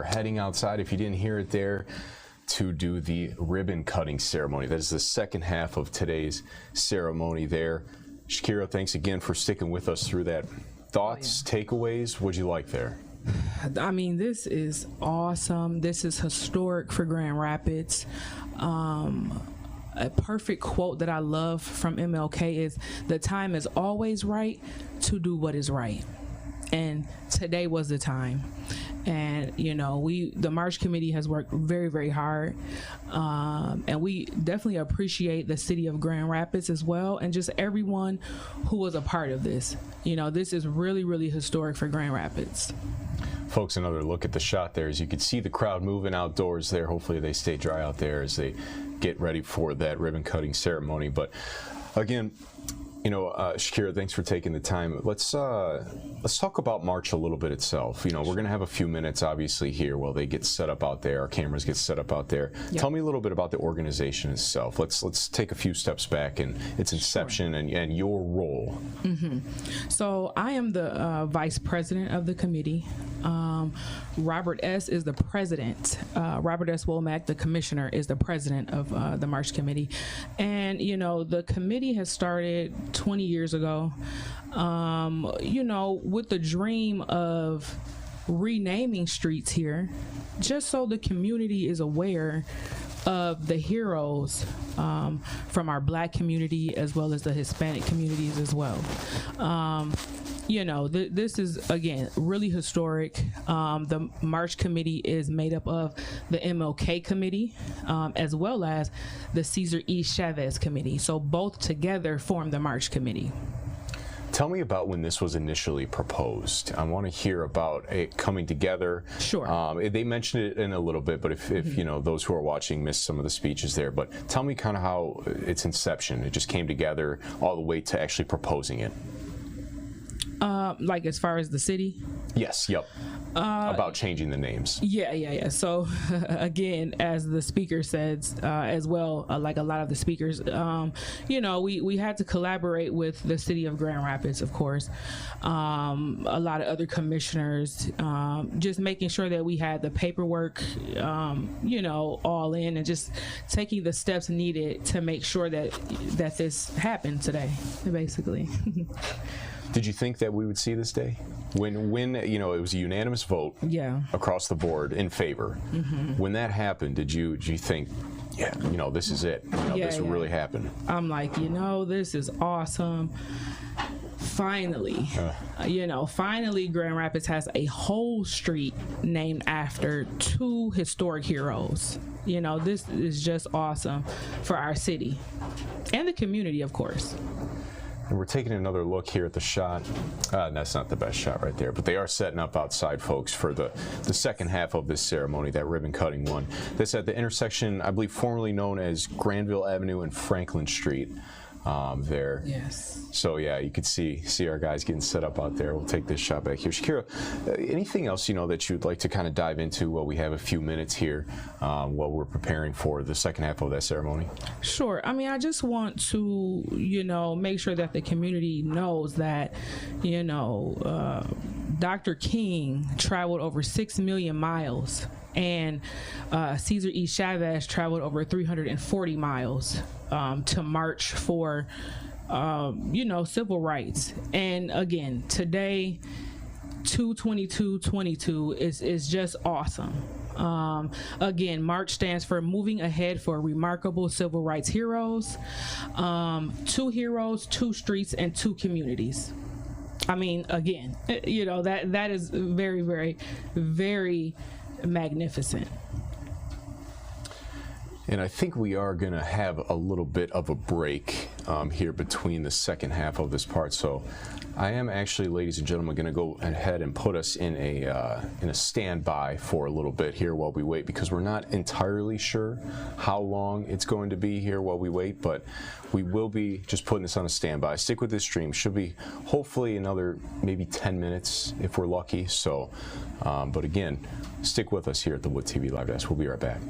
heading outside, if you didn't hear it there, to do the ribbon cutting ceremony. That is the second half of today's ceremony there. Shekirua, thanks again for sticking with us through that. Thoughts, takeaways, what'd you like there? I mean, this is awesome. This is historic for Grand Rapids. A perfect quote that I love from MLK is, "The time is always right to do what is right." And today was the time. And you know, the March Committee has worked very, very hard, and we definitely appreciate the city of Grand Rapids as well, and just everyone who was a part of this. You know, this is really, really historic for Grand Rapids. Folks, another look at the shot there. As you can see the crowd moving outdoors there. Hopefully they stay dry out there as they get ready for that ribbon cutting ceremony. But again, you know, Shekirua, thanks for taking the time. Let's talk about March a little bit itself. You know, we're going to have a few minutes, obviously, here while they get set up out there. Our cameras get set up out there. Yep. Tell me a little bit about the organization itself. Let's take a few steps back in its inception. Sure. and your role. Mm-hmm. So I am the vice president of the committee. Robert S. is the president. Robert S. Womack, the commissioner, is the president of the March Committee. And, you know, the committee has started 20 years ago, you know, with the dream of renaming streets here, just so the community is aware of the heroes from our Black community as well as the Hispanic communities as well. You know, this is, again, really historic. The March Committee is made up of the MLK Committee as well as the Cesar E. Chavez Committee. So both together form the March Committee. Tell me about when this was initially proposed. I want to hear about it coming together. Sure. They mentioned it in a little bit, but if you know, those who are watching missed some of the speeches there, but tell me kind of how its inception, it just came together all the way to actually proposing it. Like as far as the city? Yes, yep. About changing the names. Yeah. So again, as the speaker says as well, like a lot of the speakers, you know, we had to collaborate with the city of Grand Rapids, of course, a lot of other commissioners, just making sure that we had the paperwork, you know, all in, and just taking the steps needed to make sure that this happened today, basically. Did you think that we would see this day? When you know, it was a unanimous vote across the board in favor. Mm-hmm. When that happened, did you think, yeah, you know, this is it? You know, this will really happen? I'm like, you know, this is awesome. Finally, you know, finally Grand Rapids has a whole street named after two historic heroes. You know, this is just awesome for our city and the community, of course. And we're taking another look here at the shot. That's not the best shot right there, but they are setting up outside, folks, for the second half of this ceremony, that ribbon cutting one. This at the intersection, I believe, formerly known as Granville Avenue and Franklin Street. There. Yes. So yeah, you could see our guys getting set up out there. We'll take this shot back here. Shekirua, anything else, you know, that you'd like to kind of dive into while we have a few minutes here while we're preparing for the second half of that ceremony? Sure. I mean, I just want to, you know, make sure that the community knows that, you know, Dr. King traveled over 6 million miles, and Cesar E. Chavez traveled over 340 miles to march for, you know, civil rights. And again, today, 2/22/22 is just awesome. Again, March stands for Moving Ahead for Remarkable Civil Rights Heroes. 2 heroes, 2 streets, and 2 communities. I mean, again, you know, that is very, very, very magnificent. And I think we are going to have a little bit of a break here between the second half of this part. So I am actually, ladies and gentlemen, going to go ahead and put us in a standby for a little bit here while we wait, because we're not entirely sure how long it's going to be here while we wait, but we will be just putting this on a standby. Stick with this stream. Should be hopefully another maybe 10 minutes if we're lucky. So, but again, stick with us here at the Wood TV Live Desk. We'll be right back.